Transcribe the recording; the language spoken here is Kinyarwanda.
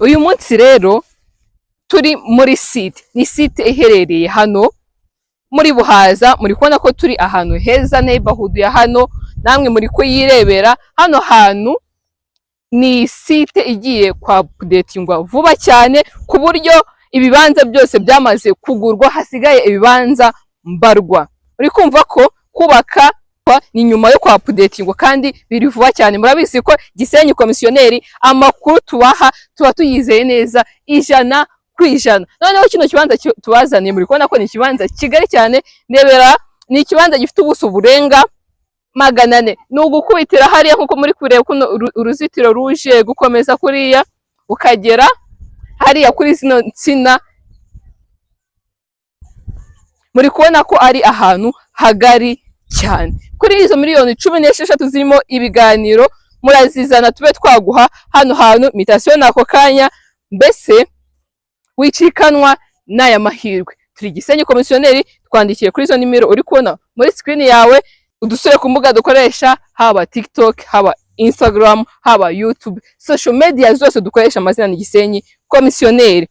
uyu munsi rero turi muri site, ni site iherereye hano muri Buhaza. Muri kubona ko turi ahantu heza, neighborhood ya hano namwe muri kuyirebera. Hano hantu ni site igiye kwa updatingwa vuba cyane, ku buryo ibibanza byose byamaze kugurwa, hasigaye ibibanza mbarwa. Uri kumva ko kubaka ni nyuma yo kwa updatingwa kandi biri vuba cyane. Murabizi ko Gisenyi komisiyoneri amakuru tubaha tuba tuyizeye neza 100%. Noneho kino kibanza tubazaniye muri kubona ko ni kibanza kigari cyane. Ndebera ni kibanza gifite ubuso burenga 400. Ni ugukubitira hariya nkuko muri kureba kuno uruzitiro ruje gukomeza kuriya ukagera hariya kuri zino nsina. Muri kubona ko ari ahantu hagari cyane. Kuri izo miliyoni 16 zirimo ibiganiro murazizana tube twaguha hano hantu mutation nako kanya, mbese wicikanwa n'aya mahirwe. Turi Gisenyi komisiyoneri, twandikiye kuri izo nimero uri kubona muri screen yawe. Udusure ku mbuga dukoresha, haba TikTok, haba Instagram, haba YouTube, social media zose dukoresha amazina ni Gisenyi komisiyoneri.